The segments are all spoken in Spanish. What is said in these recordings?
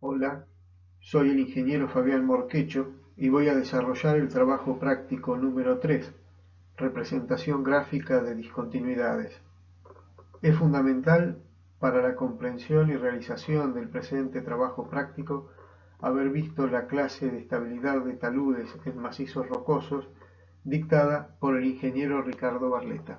Hola, soy el ingeniero Fabián Morquecho y voy a desarrollar el trabajo práctico número 3, representación gráfica de discontinuidades. Es fundamental para la comprensión y realización del presente trabajo práctico haber visto la clase de estabilidad de taludes en macizos rocosos dictada por el ingeniero Ricardo Barletta.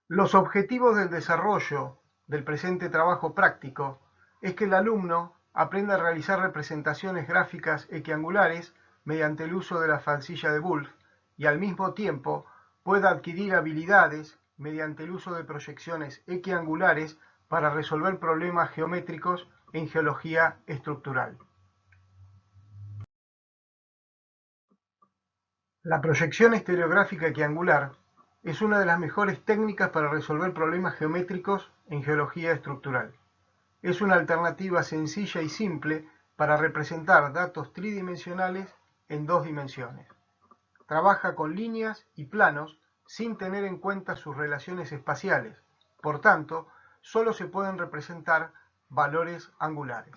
Los objetivos del desarrollo del presente trabajo práctico es que el alumno aprenda a realizar representaciones gráficas equiangulares mediante el uso de la falsilla de Wolf y al mismo tiempo pueda adquirir habilidades mediante el uso de proyecciones equiangulares para resolver problemas geométricos en geología estructural. La proyección estereográfica equiangular es una de las mejores técnicas para resolver problemas geométricos en geología estructural. Es una alternativa sencilla y simple para representar datos tridimensionales en dos dimensiones. Trabaja con líneas y planos sin tener en cuenta sus relaciones espaciales. Por tanto, solo se pueden representar valores angulares.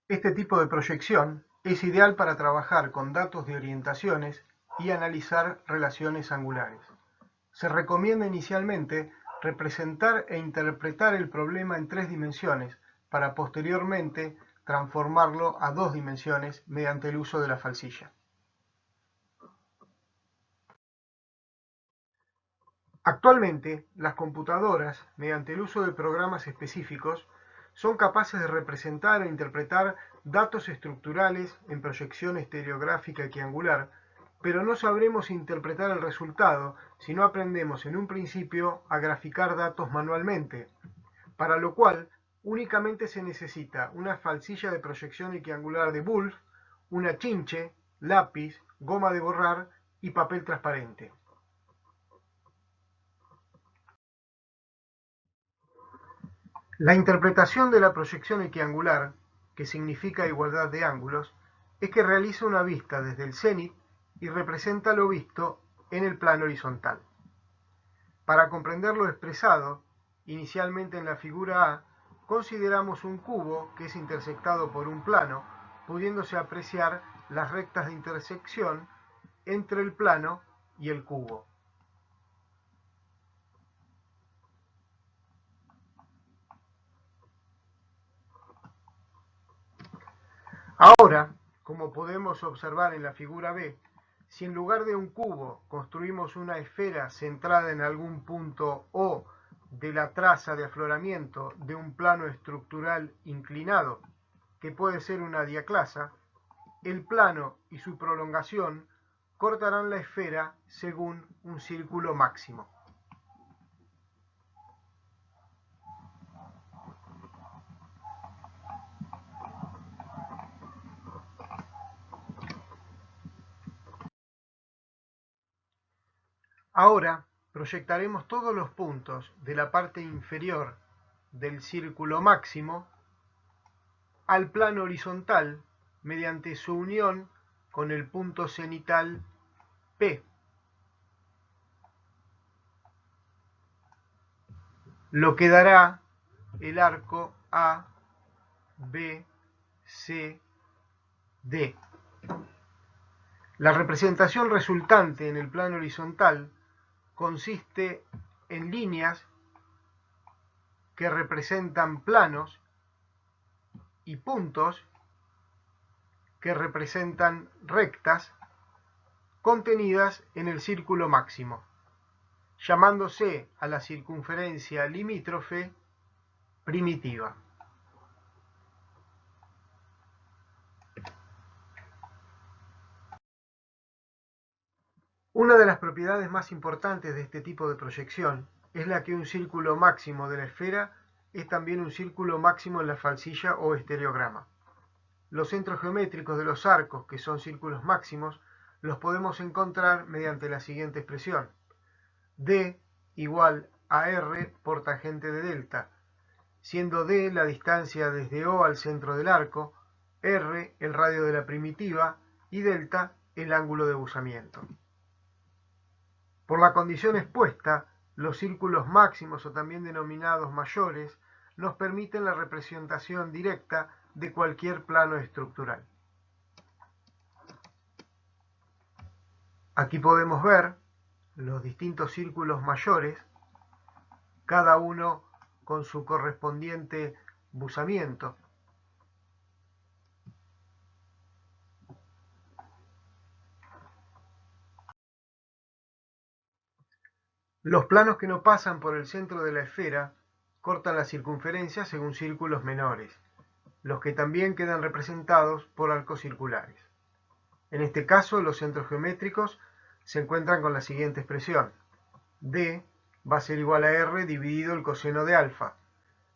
Este tipo de proyección es ideal para trabajar con datos de orientaciones y analizar relaciones angulares. Se recomienda inicialmente representar e interpretar el problema en tres dimensiones para posteriormente transformarlo a dos dimensiones mediante el uso de la falsilla. Actualmente, las computadoras, mediante el uso de programas específicos, son capaces de representar e interpretar datos estructurales en proyección estereográfica equiangular, pero no sabremos interpretar el resultado si no aprendemos en un principio a graficar datos manualmente, para lo cual únicamente se necesita una falsilla de proyección equiangular de Wolf, una chinche, lápiz, goma de borrar y papel transparente. La interpretación de la proyección equiangular, que significa igualdad de ángulos, es que realiza una vista desde el cenit y representa lo visto en el plano horizontal. Para comprender lo expresado, inicialmente en la figura A, consideramos un cubo que es intersectado por un plano, pudiéndose apreciar las rectas de intersección entre el plano y el cubo. Ahora, como podemos observar en la figura B, si en lugar de un cubo construimos una esfera centrada en algún punto O de la traza de afloramiento de un plano estructural inclinado, que puede ser una diaclasa, el plano y su prolongación cortarán la esfera según un círculo máximo. Ahora proyectaremos todos los puntos de la parte inferior del círculo máximo al plano horizontal mediante su unión con el punto cenital P, lo que dará el arco A, B, C, D. La representación resultante en el plano horizontal consiste en líneas que representan planos y puntos que representan rectas contenidas en el círculo máximo, llamándose a la circunferencia limítrofe primitiva. Una de las propiedades más importantes de este tipo de proyección es la que un círculo máximo de la esfera es también un círculo máximo en la falsilla o estereograma. Los centros geométricos de los arcos, que son círculos máximos, los podemos encontrar mediante la siguiente expresión. D igual a R por tangente de delta, siendo D la distancia desde O al centro del arco, R el radio de la primitiva y delta el ángulo de buzamiento. Por la condición expuesta, los círculos máximos o también denominados mayores nos permiten la representación directa de cualquier plano estructural. Aquí podemos ver los distintos círculos mayores, cada uno con su correspondiente buzamiento. Los planos que no pasan por el centro de la esfera cortan la circunferencia según círculos menores, los que también quedan representados por arcos circulares. En este caso, los centros geométricos se encuentran con la siguiente expresión. D va a ser igual a R dividido el coseno de alfa,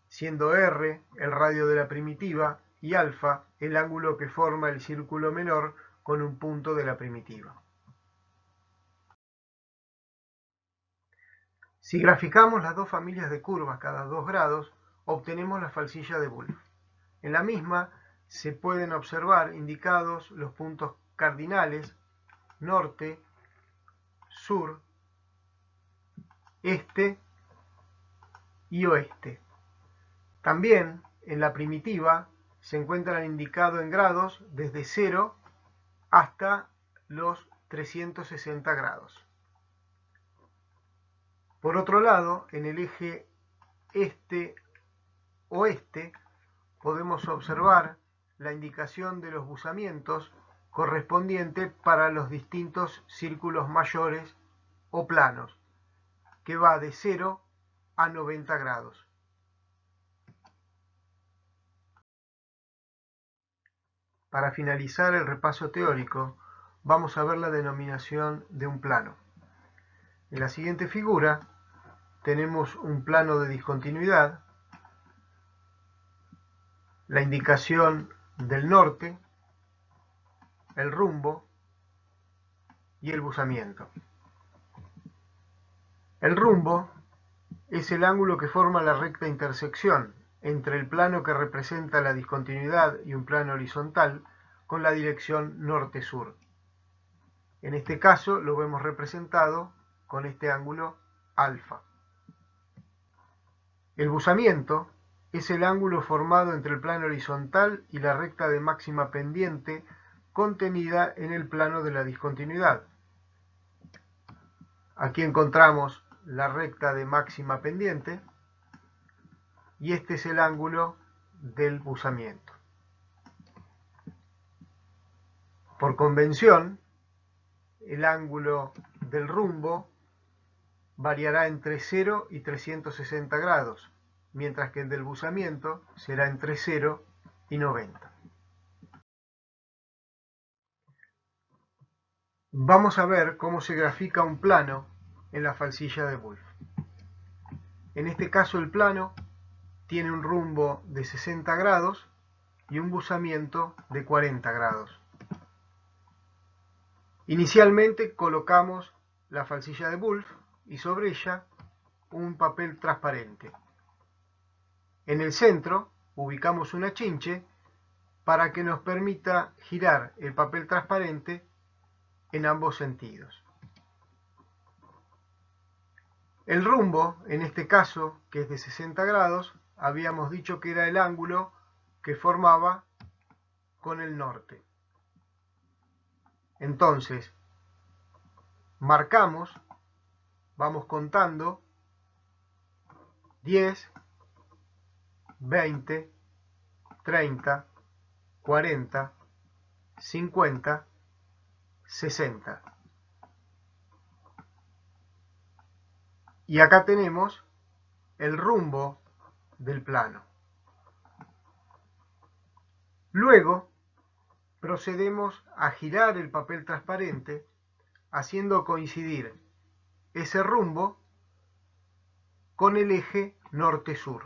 siendo R el radio de la primitiva y alfa el ángulo que forma el círculo menor con un punto de la primitiva. Si graficamos las dos familias de curvas cada 2 grados, obtenemos la falsilla de Wolf. En la misma se pueden observar indicados los puntos cardinales norte, sur, este y oeste. También en la primitiva se encuentran indicados en grados desde 0 hasta los 360 grados. Por otro lado, en el eje este-oeste podemos observar la indicación de los buzamientos correspondiente para los distintos círculos mayores o planos, que va de 0 a 90 grados. Para finalizar el repaso teórico, vamos a ver la denominación de un plano. En la siguiente figura tenemos un plano de discontinuidad, la indicación del norte, el rumbo y el buzamiento. El rumbo es el ángulo que forma la recta intersección entre el plano que representa la discontinuidad y un plano horizontal con la dirección norte-sur. En este caso lo vemos representado con este ángulo alfa. El buzamiento es el ángulo formado entre el plano horizontal y la recta de máxima pendiente contenida en el plano de la discontinuidad. Aquí encontramos la recta de máxima pendiente y este es el ángulo del buzamiento. Por convención, el ángulo del rumbo variará entre 0 y 360 grados, mientras que el del buzamiento será entre 0 y 90. Vamos a ver cómo se grafica un plano en la falsilla de Wolf. En este caso el plano tiene un rumbo de 60 grados y un buzamiento de 40 grados. Inicialmente colocamos la falsilla de Wolf y sobre ella un papel transparente. En el centro ubicamos una chinche para que nos permita girar el papel transparente en ambos sentidos. El rumbo, en este caso, que es de 60 grados, habíamos dicho que era el ángulo que formaba con el norte. Entonces, marcamos, vamos contando 10, 20, 30, 40, 50, 60. Y acá tenemos el rumbo del plano. Luego procedemos a girar el papel transparente haciendo coincidir ese rumbo con el eje norte-sur.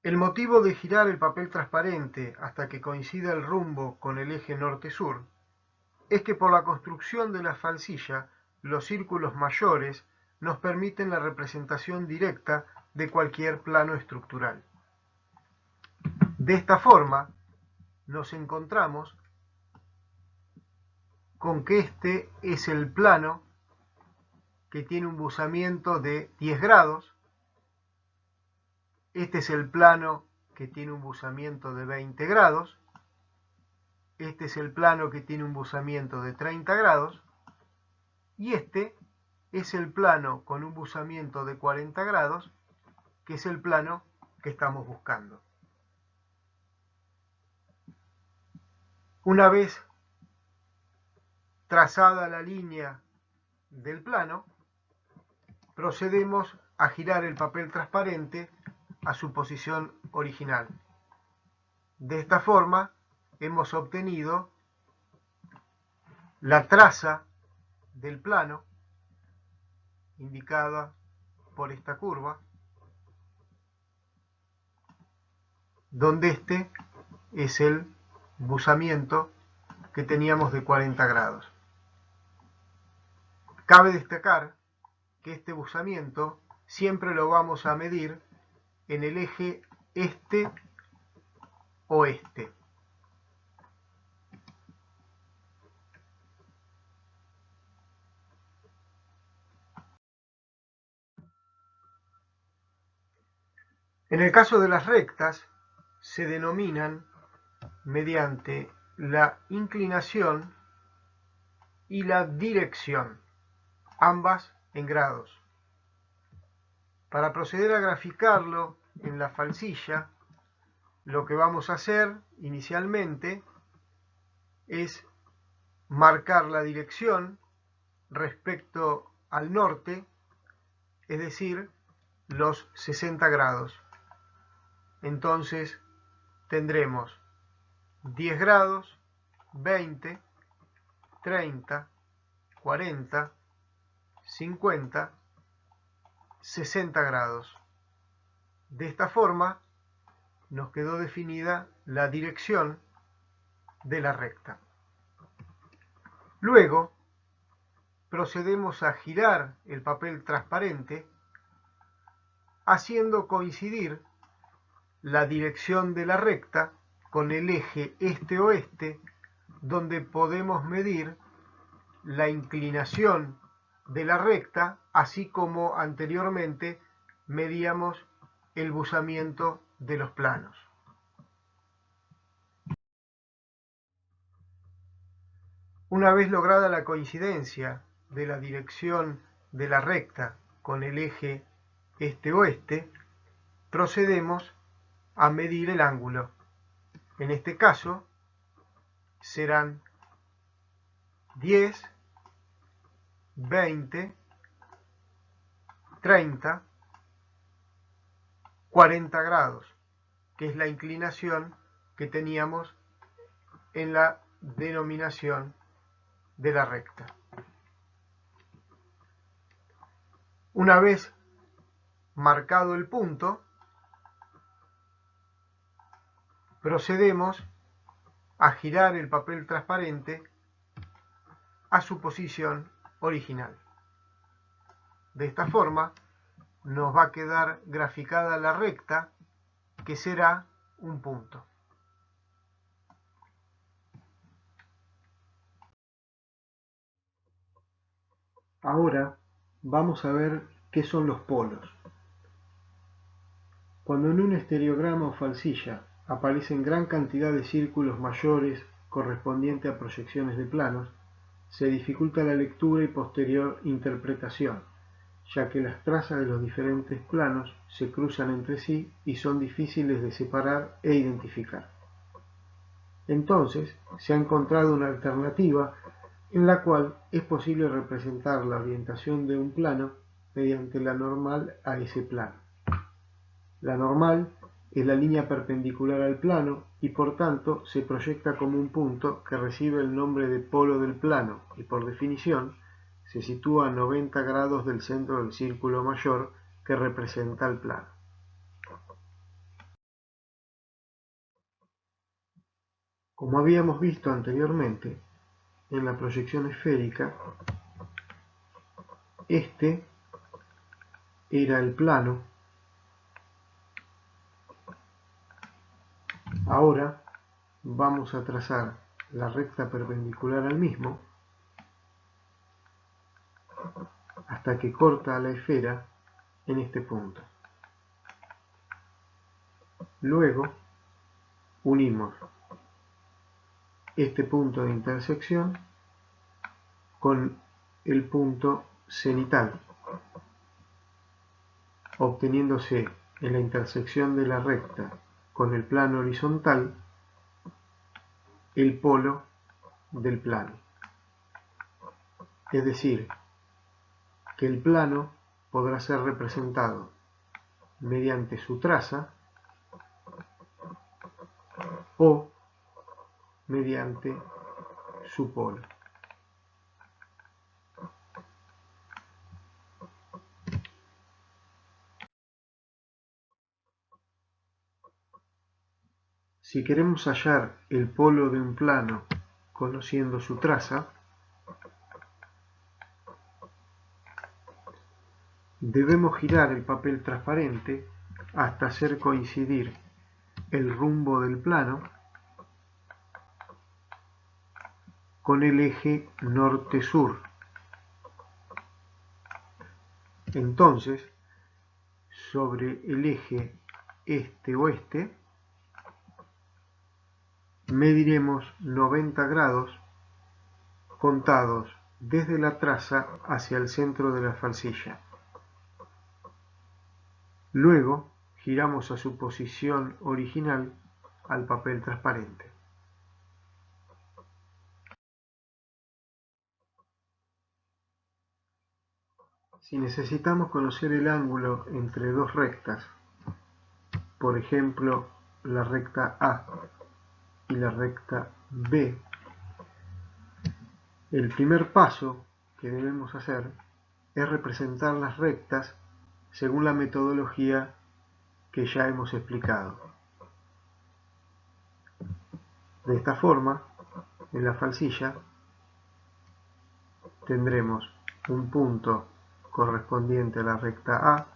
El motivo de girar el papel transparente hasta que coincida el rumbo con el eje norte-sur es que por la construcción de la falsilla, los círculos mayores nos permiten la representación directa de cualquier plano estructural. De esta forma, nos encontramos con que este es el plano que tiene un buzamiento de 10 grados, este es el plano que tiene un buzamiento de 20 grados, este es el plano que tiene un buzamiento de 30 grados, y este es el plano con un buzamiento de 40 grados, que es el plano que estamos buscando. Una vez trazada la línea del plano, procedemos a girar el papel transparente a su posición original. De esta forma hemos obtenido la traza del plano indicada por esta curva, donde este es el buzamiento que teníamos de 40 grados. Cabe destacar que este buzamiento siempre lo vamos a medir en el eje este-oeste. En el caso de las rectas, se denominan mediante la inclinación y la dirección, ambas en grados. Para proceder a graficarlo en la falsilla, lo que vamos a hacer inicialmente es marcar la dirección respecto al norte, es decir, los 60 grados. Entonces tendremos 10 grados, 20, 30, 40, 50, 60 grados. De esta forma nos quedó definida la dirección de la recta. Luego procedemos a girar el papel transparente haciendo coincidir la dirección de la recta con el eje este-oeste, donde podemos medir la inclinación de la recta, así como anteriormente medíamos el buzamiento de los planos. Una vez lograda la coincidencia de la dirección de la recta con el eje este-oeste, procedemos a medir el ángulo. En este caso serán 10, 20, 30, 40 grados, que es la inclinación que teníamos en la denominación de la recta. Una vez marcado el punto, procedemos a girar el papel transparente a su posición original. De esta forma nos va a quedar graficada la recta, que será un punto. Ahora vamos a ver qué son los polos. Cuando en un estereograma o falsilla aparecen gran cantidad de círculos mayores correspondiente a proyecciones de planos, se dificulta la lectura y posterior interpretación, ya que las trazas de los diferentes planos se cruzan entre sí y son difíciles de separar e identificar. Entonces, se ha encontrado una alternativa en la cual es posible representar la orientación de un plano mediante la normal a ese plano. La normal es la línea perpendicular al plano y por tanto se proyecta como un punto que recibe el nombre de polo del plano y por definición se sitúa a 90 grados del centro del círculo mayor que representa el plano. Como habíamos visto anteriormente, en la proyección esférica, este era el plano Ahora vamos a trazar la recta perpendicular al mismo hasta que corta la esfera en este punto. Luego unimos este punto de intersección con el punto cenital, obteniéndose en la intersección de la recta con el plano horizontal el polo del plano. Es decir, que el plano podrá ser representado mediante su traza o mediante su polo. Si queremos hallar el polo de un plano conociendo su traza, debemos girar el papel transparente hasta hacer coincidir el rumbo del plano con el eje norte-sur. Entonces, sobre el eje este-oeste, mediremos 90 grados contados desde la traza hacia el centro de la falsilla. Luego, giramos a su posición original al papel transparente. Si necesitamos conocer el ángulo entre dos rectas, por ejemplo, la recta A y la recta B, el primer paso que debemos hacer es representar las rectas según la metodología que ya hemos explicado. De esta forma, en la falsilla tendremos un punto correspondiente a la recta A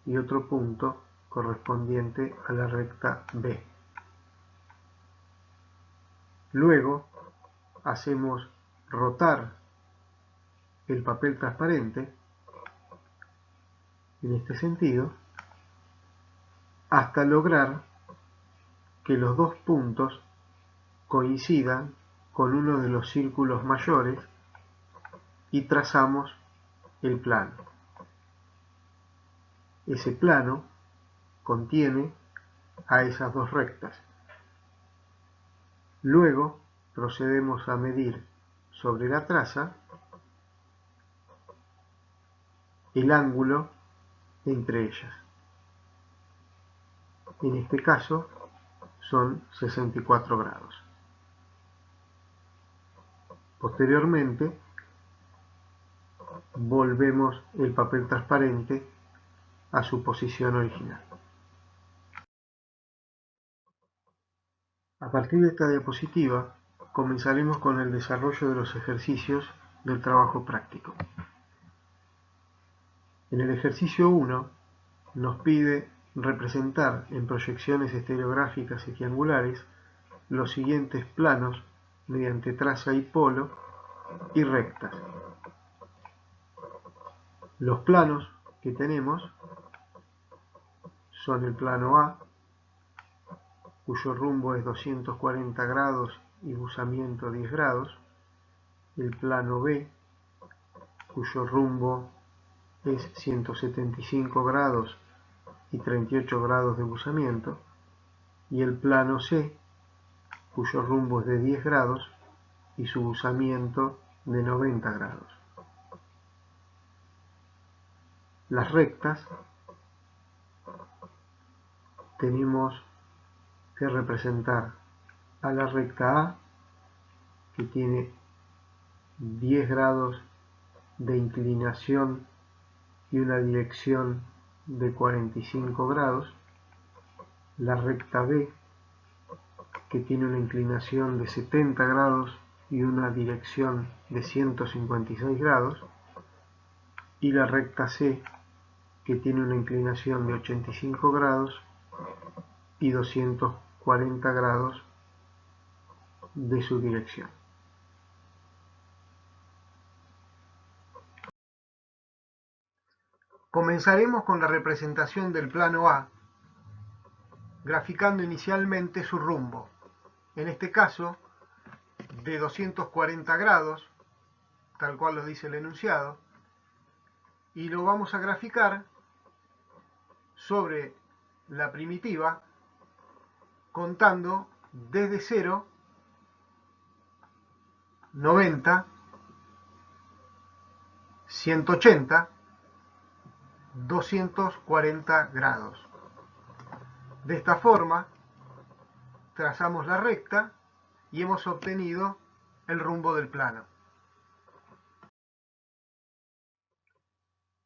y otro punto correspondiente a la recta B. Luego hacemos rotar el papel transparente en este sentido hasta lograr que los dos puntos coincidan con uno de los círculos mayores y trazamos el plano. Ese plano contiene a esas dos rectas. Luego procedemos a medir sobre la traza el ángulo entre ellas. En este caso son 64 grados. Posteriormente volvemos el papel transparente a su posición original. A partir de esta diapositiva comenzaremos con el desarrollo de los ejercicios del trabajo práctico. En el ejercicio 1 nos pide representar en proyecciones estereográficas y triangulares los siguientes planos mediante traza y polo y rectas. Los planos que tenemos son el plano A, cuyo rumbo es 240 grados y buzamiento 10 grados, el plano B, cuyo rumbo es 175 grados y 38 grados de buzamiento, y el plano C, cuyo rumbo es de 10 grados y su buzamiento de 90 grados. Las rectas tenemos que representar a la recta A, que tiene 10 grados de inclinación y una dirección de 45 grados, la recta B, que tiene una inclinación de 70 grados y una dirección de 156 grados, y la recta C, que tiene una inclinación de 85 grados y 240 40 grados de su dirección. Comenzaremos con la representación del plano A, graficando inicialmente su rumbo, en este caso de 240 grados, tal cual lo dice el enunciado, y lo vamos a graficar sobre la primitiva contando desde 0, 90, 180, 240 grados. De esta forma trazamos la recta y hemos obtenido el rumbo del plano.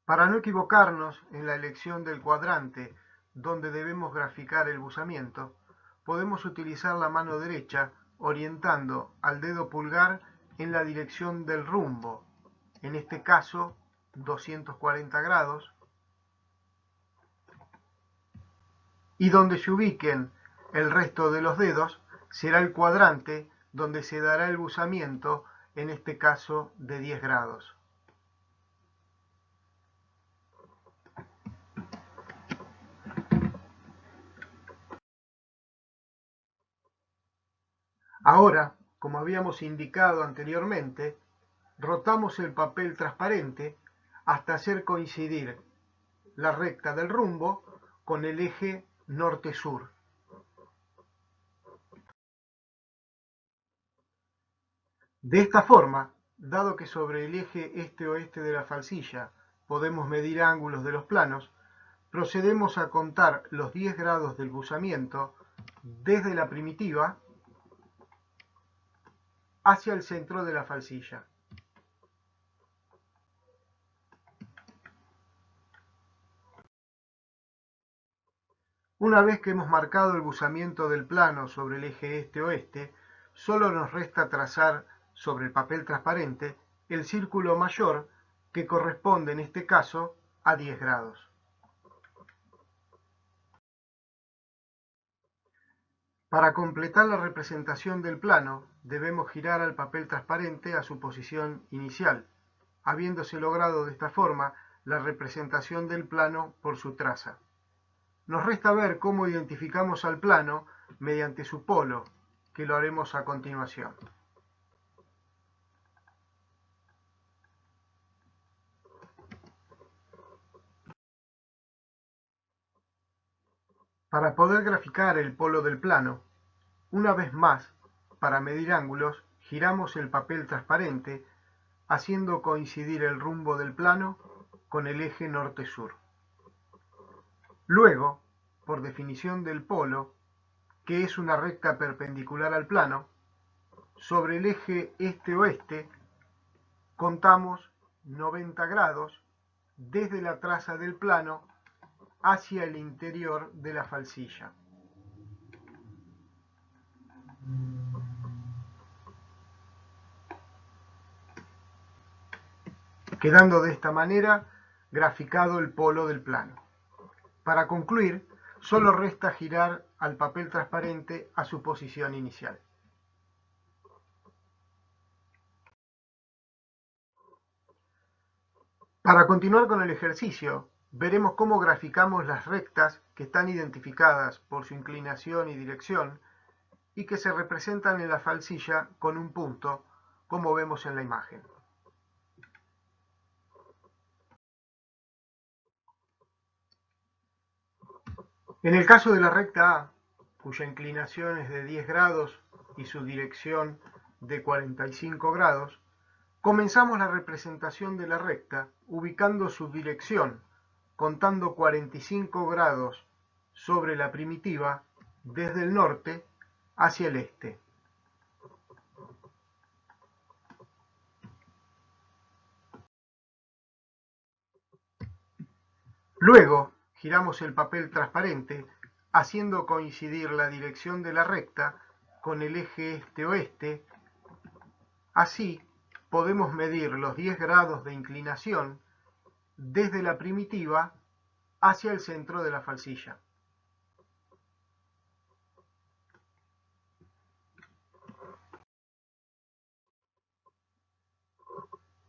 Para no equivocarnos en la elección del cuadrante donde debemos graficar el buzamiento, podemos utilizar la mano derecha orientando al dedo pulgar en la dirección del rumbo, en este caso 240 grados, y donde se ubiquen el resto de los dedos será el cuadrante donde se dará el buzamiento, en este caso de 10 grados. Ahora, como habíamos indicado anteriormente, rotamos el papel transparente hasta hacer coincidir la recta del rumbo con el eje norte-sur. De esta forma, dado que sobre el eje este-oeste de la falsilla podemos medir ángulos de los planos, procedemos a contar los 10 grados del buzamiento desde la primitiva hacia el centro de la falsilla. Una vez que hemos marcado el buzamiento del plano sobre el eje este-oeste, solo nos resta trazar sobre el papel transparente el círculo mayor que corresponde en este caso a 10 grados. Para completar la representación del plano, debemos girar al papel transparente a su posición inicial, habiéndose logrado de esta forma la representación del plano por su traza. Nos resta ver cómo identificamos al plano mediante su polo, que lo haremos a continuación. Para poder graficar el polo del plano, una vez más, para medir ángulos, giramos el papel transparente, haciendo coincidir el rumbo del plano con el eje norte-sur. Luego, por definición del polo, que es una recta perpendicular al plano, sobre el eje este-oeste contamos 90 grados desde la traza del plano hacia el interior de la falsilla. Quedando de esta manera graficado el polo del plano. Para concluir, solo resta girar al papel transparente a su posición inicial. Para continuar con el ejercicio, veremos cómo graficamos las rectas que están identificadas por su inclinación y dirección y que se representan en la falsilla con un punto, como vemos en la imagen. En el caso de la recta A, cuya inclinación es de 10 grados y su dirección de 45 grados, comenzamos la representación de la recta ubicando su dirección, contando 45 grados sobre la primitiva desde el norte hacia el este. Luego, giramos el papel transparente, haciendo coincidir la dirección de la recta con el eje este-oeste. Así, podemos medir los 10 grados de inclinación desde la primitiva hacia el centro de la falsilla.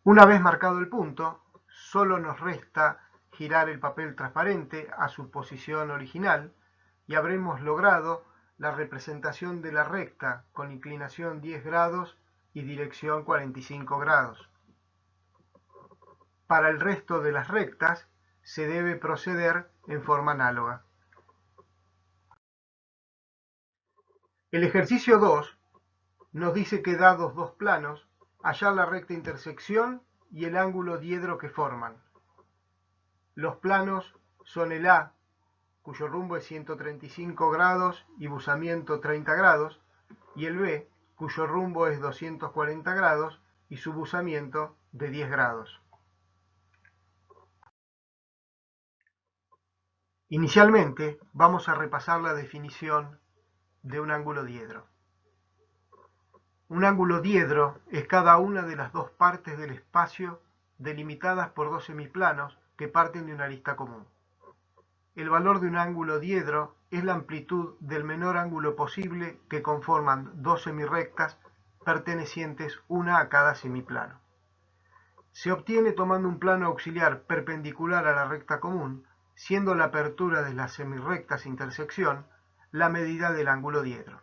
Una vez marcado el punto, solo nos resta girar el papel transparente a su posición original y habremos logrado la representación de la recta con inclinación 10 grados y dirección 45 grados. Para el resto de las rectas se debe proceder en forma análoga. El ejercicio 2 nos dice que dados dos planos, hallar la recta intersección y el ángulo diedro que forman. Los planos son el A, cuyo rumbo es 135 grados y buzamiento 30 grados, y el B, cuyo rumbo es 240 grados y su buzamiento de 10 grados. Inicialmente vamos a repasar la definición de un ángulo diedro. Un ángulo diedro es cada una de las dos partes del espacio delimitadas por dos semiplanos que parten de una arista común. El valor de un ángulo diedro es la amplitud del menor ángulo posible que conforman dos semirrectas pertenecientes una a cada semiplano. Se obtiene tomando un plano auxiliar perpendicular a la recta común, siendo la apertura de las semirrectas intersección la medida del ángulo diedro.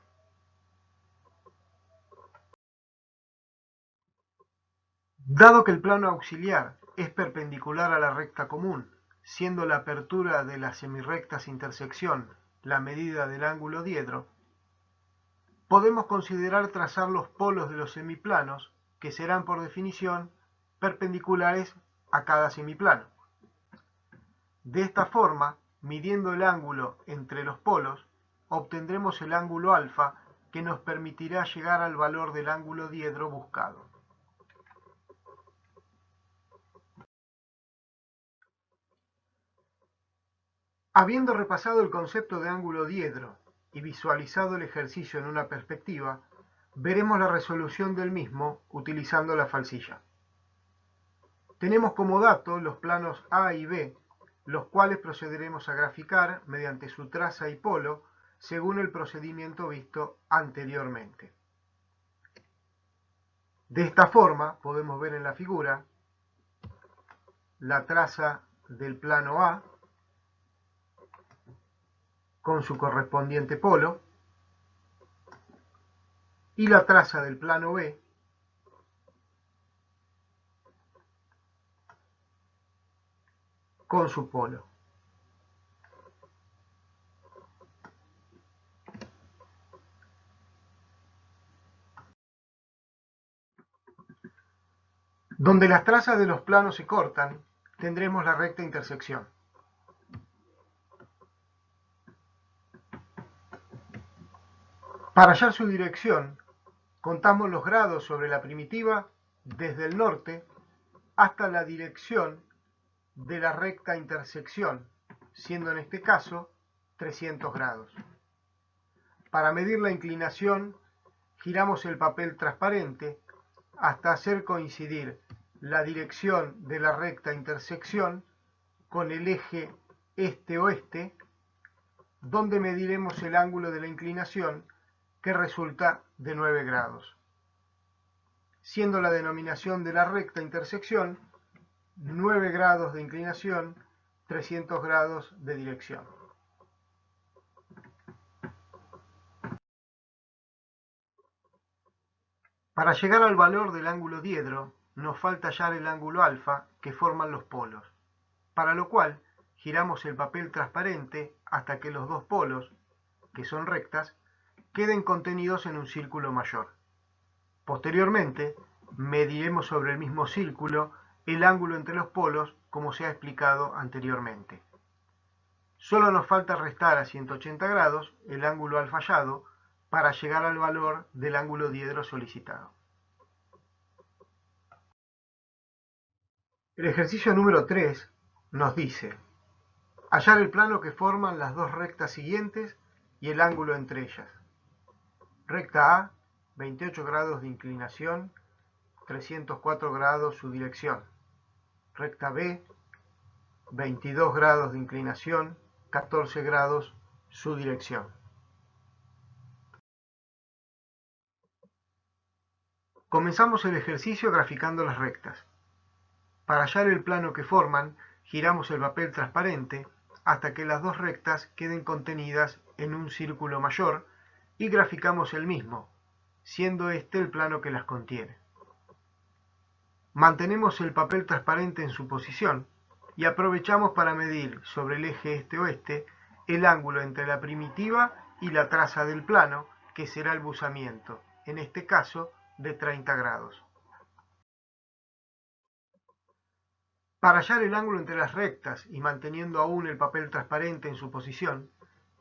Dado que el plano auxiliar es perpendicular a la recta común, siendo la apertura de las semirrectas intersección la medida del ángulo diedro, podemos considerar trazar los polos de los semiplanos, que serán por definición perpendiculares a cada semiplano. De esta forma, midiendo el ángulo entre los polos, obtendremos el ángulo alfa que nos permitirá llegar al valor del ángulo diedro buscado. Habiendo repasado el concepto de ángulo diedro y visualizado el ejercicio en una perspectiva, veremos la resolución del mismo utilizando la falsilla. Tenemos como dato los planos A y B, los cuales procederemos a graficar mediante su traza y polo según el procedimiento visto anteriormente. De esta forma podemos ver en la figura la traza del plano A con su correspondiente polo y la traza del plano B con su polo. Donde las trazas de los planos se cortan, tendremos la recta intersección. Para hallar su dirección, contamos los grados sobre la primitiva desde el norte hasta la dirección de la recta intersección, siendo en este caso 300 grados. Para medir la inclinación, giramos el papel transparente hasta hacer coincidir la dirección de la recta intersección con el eje este-oeste, donde mediremos el ángulo de la inclinación, que resulta de 9 grados, siendo la denominación de la recta intersección 9 grados de inclinación, 300 grados de dirección. Para llegar al valor del ángulo diedro, nos falta hallar el ángulo alfa que forman los polos, para lo cual giramos el papel transparente hasta que los dos polos, que son rectas, queden contenidos en un círculo mayor. Posteriormente, mediremos sobre el mismo círculo el ángulo entre los polos, como se ha explicado anteriormente. Solo nos falta restar a 180 grados el ángulo alfa hallado para llegar al valor del ángulo diedro solicitado. El ejercicio número 3 nos dice hallar el plano que forman las dos rectas siguientes y el ángulo entre ellas. Recta A, 28 grados de inclinación, 304 grados su dirección. Recta B, 22 grados de inclinación, 14 grados su dirección. Comenzamos el ejercicio graficando las rectas. Para hallar el plano que forman, giramos el papel transparente hasta que las dos rectas queden contenidas en un círculo mayor y graficamos el mismo, siendo este el plano que las contiene. Mantenemos el papel transparente en su posición y aprovechamos para medir sobre el eje este-oeste el ángulo entre la primitiva y la traza del plano, que será el buzamiento, en este caso de 30 grados. Para hallar el ángulo entre las rectas y manteniendo aún el papel transparente en su posición,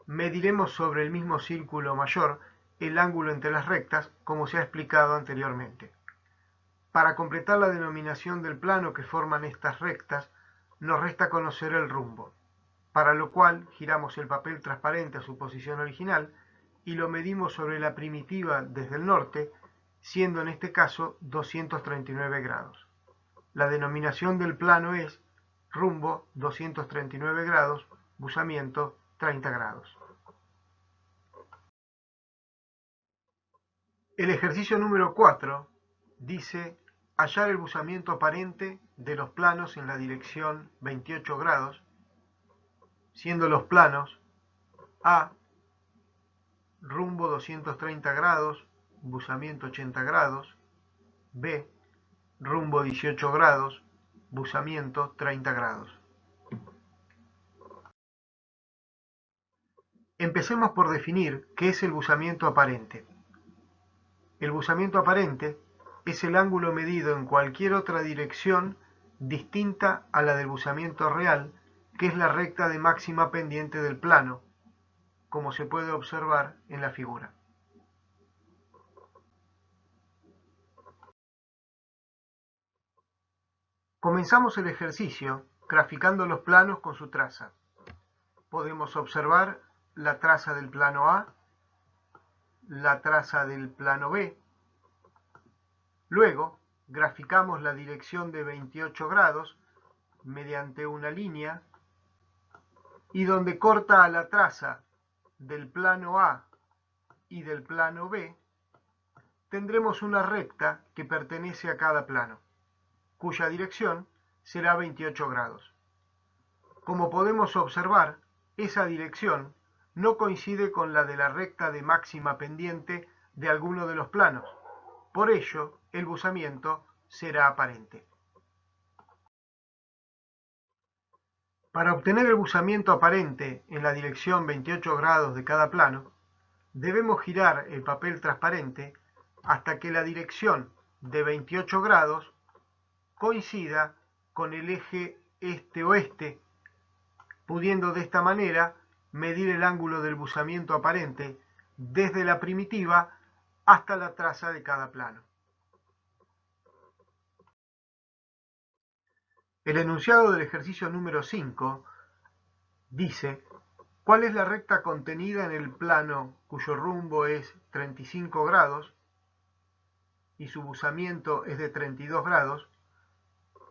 mediremos sobre el mismo círculo mayor el ángulo entre las rectas, como se ha explicado anteriormente. Para completar la denominación del plano que forman estas rectas, nos resta conocer el rumbo, para lo cual giramos el papel transparente a su posición original y lo medimos sobre la primitiva desde el norte, siendo en este caso 239 grados. La denominación del plano es rumbo 239 grados, buzamiento 30 grados. El ejercicio número 4 dice hallar el buzamiento aparente de los planos en la dirección 28 grados, siendo los planos A, rumbo 230 grados, buzamiento 80 grados, B, rumbo 18 grados, buzamiento 30 grados. Empecemos por definir qué es el buzamiento aparente. El buzamiento aparente es el ángulo medido en cualquier otra dirección distinta a la del buzamiento real, que es la recta de máxima pendiente del plano, como se puede observar en la figura. Comenzamos el ejercicio graficando los planos con su traza. Podemos observar la traza del plano A, la traza del plano B. Luego, graficamos la dirección de 28 grados mediante una línea y donde corta a la traza del plano A y del plano B, tendremos una recta que pertenece a cada plano, cuya dirección será 28 grados. Como podemos observar, esa dirección no coincide con la de la recta de máxima pendiente de alguno de los planos. Por ello, el buzamiento será aparente. Para obtener el buzamiento aparente en la dirección 28 grados de cada plano, debemos girar el papel transparente hasta que la dirección de 28 grados coincida con el eje este-oeste, pudiendo de esta manera medir el ángulo del buzamiento aparente desde la primitiva hasta la traza de cada plano. El enunciado del ejercicio número 5 dice: ¿cuál es la recta contenida en el plano cuyo rumbo es 35 grados y su buzamiento es de 32 grados,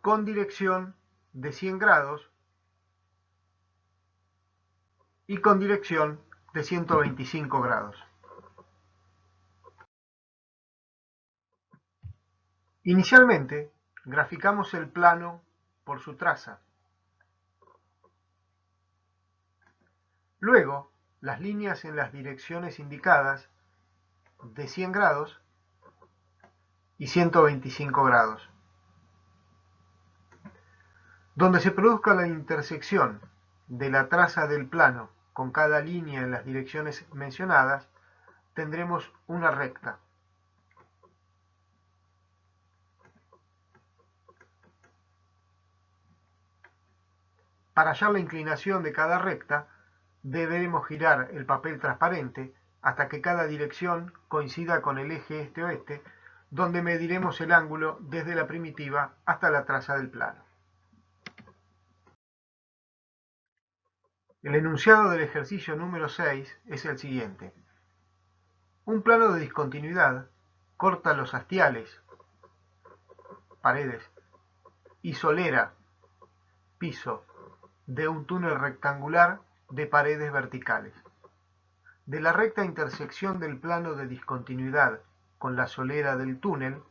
con dirección de 100 grados y con dirección de 125 grados? Inicialmente, graficamos el plano por su traza. Luego, las líneas en las direcciones indicadas de 100 grados y 125 grados. Donde se produzca la intersección de la traza del plano con cada línea en las direcciones mencionadas, tendremos una recta. Para hallar la inclinación de cada recta, deberemos girar el papel transparente hasta que cada dirección coincida con el eje este-oeste, donde mediremos el ángulo desde la primitiva hasta la traza del plano. El enunciado del ejercicio número 6 es el siguiente. Un plano de discontinuidad corta los hastiales, paredes, y solera, piso, de un túnel rectangular de paredes verticales. De la recta intersección del plano de discontinuidad con la solera del túnel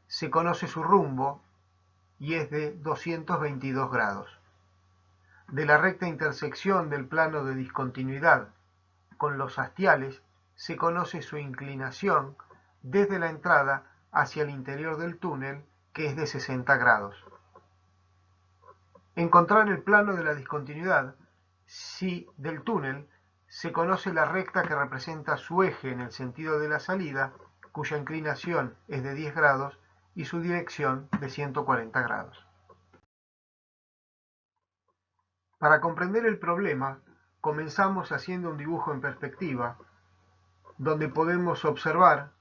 se conoce su rumbo y es de 222 grados. De la recta intersección del plano de discontinuidad con los hastiales se conoce su inclinación desde la entrada hacia el interior del túnel, que es de 60 grados. Encontrar el plano de la discontinuidad si del túnel se conoce la recta que representa su eje en el sentido de la salida, cuya inclinación es de 10 grados y su dirección de 140 grados. Para comprender el problema, comenzamos haciendo un dibujo en perspectiva, donde podemos observar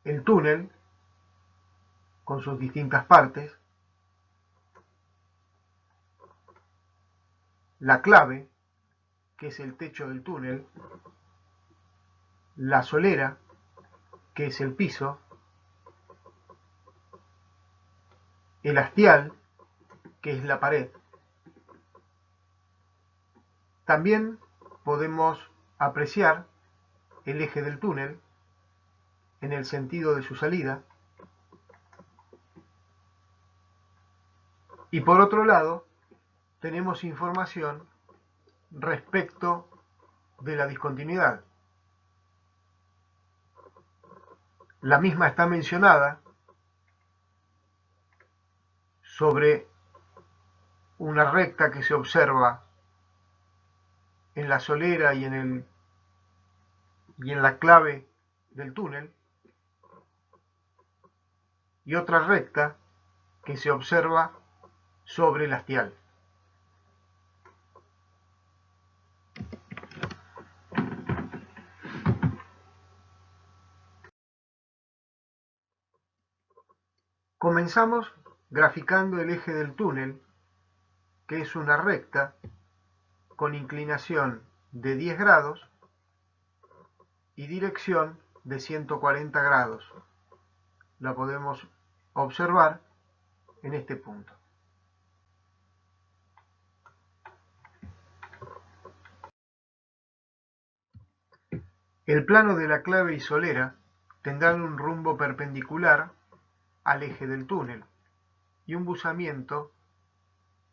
el túnel con sus distintas partes, la clave, que es el techo del túnel, la solera, que es el piso, el hastial, que es la pared. También podemos apreciar el eje del túnel en el sentido de su salida. Y por otro lado, tenemos información respecto de la discontinuidad. La misma está mencionada sobre una recta que se observa en la solera y en la clave del túnel, y otra recta que se observa sobre el hastial. Comenzamos graficando el eje del túnel, que es una recta con inclinación de 10 grados y dirección de 140 grados. La podemos observar en este punto. El plano de la clave y solera tendrán un rumbo perpendicular al eje del túnel y un buzamiento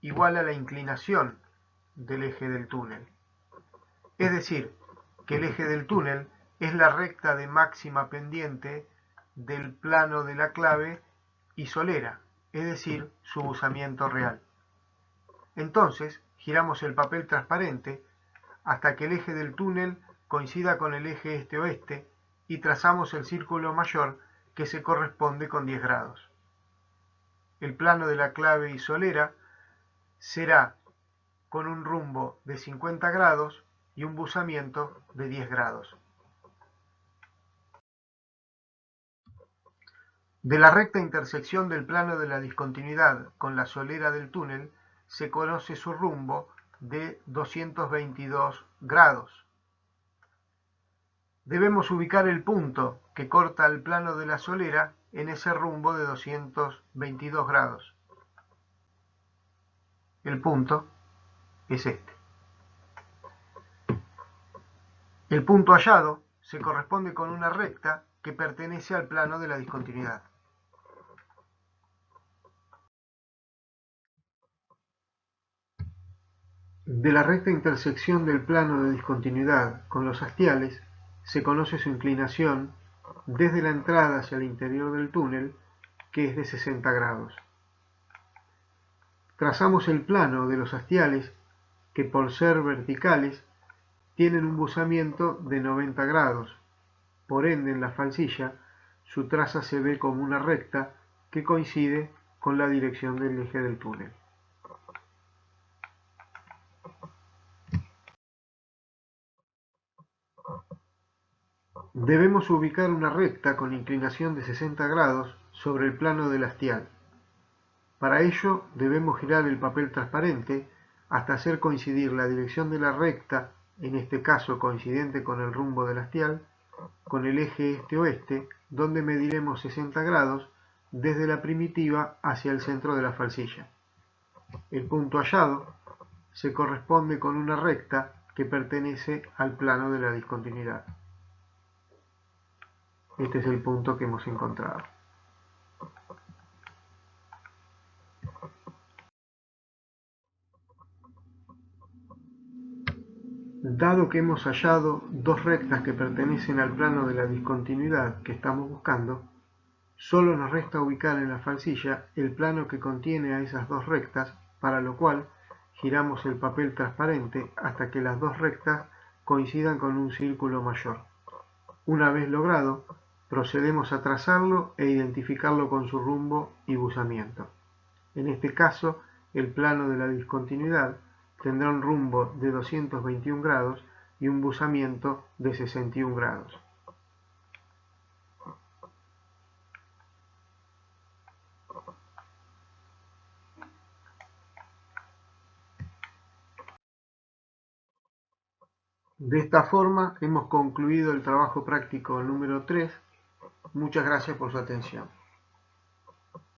igual a la inclinación del eje del túnel. Es decir, que el eje del túnel es la recta de máxima pendiente del plano de la clave y solera, es decir, su buzamiento real. Entonces, giramos el papel transparente hasta que el eje del túnel coincida con el eje este-oeste y trazamos el círculo mayor que se corresponde con 10 grados. El plano de la clave y solera será con un rumbo de 50 grados y un buzamiento de 10 grados. De la recta intersección del plano de la discontinuidad con la solera del túnel se conoce su rumbo de 222 grados. Debemos ubicar el punto que corta el plano de la solera en ese rumbo de 222 grados. El punto es este. El punto hallado se corresponde con una recta que pertenece al plano de la discontinuidad. De la recta intersección del plano de discontinuidad con los hastiales se conoce su inclinación desde la entrada hacia el interior del túnel, que es de 60 grados. Trazamos el plano de los hastiales, que por ser verticales tienen un buzamiento de 90 grados. Por ende, en la falsilla, su traza se ve como una recta que coincide con la dirección del eje del túnel. Debemos ubicar una recta con inclinación de 60 grados sobre el plano del hastial. Para ello debemos girar el papel transparente hasta hacer coincidir la dirección de la recta, en este caso coincidente con el rumbo del hastial, con el eje este-oeste, donde mediremos 60 grados desde la primitiva hacia el centro de la falsilla. El punto hallado se corresponde con una recta que pertenece al plano de la discontinuidad. Este es el punto que hemos encontrado. Dado que hemos hallado dos rectas que pertenecen al plano de la discontinuidad que estamos buscando, solo nos resta ubicar en la falsilla el plano que contiene a esas dos rectas, para lo cual giramos el papel transparente hasta que las dos rectas coincidan con un círculo mayor. Una vez logrado, procedemos a trazarlo e identificarlo con su rumbo y buzamiento. En este caso, el plano de la discontinuidad tendrá un rumbo de 221 grados y un buzamiento de 61 grados. De esta forma hemos concluido el trabajo práctico número 3. Muchas gracias por su atención.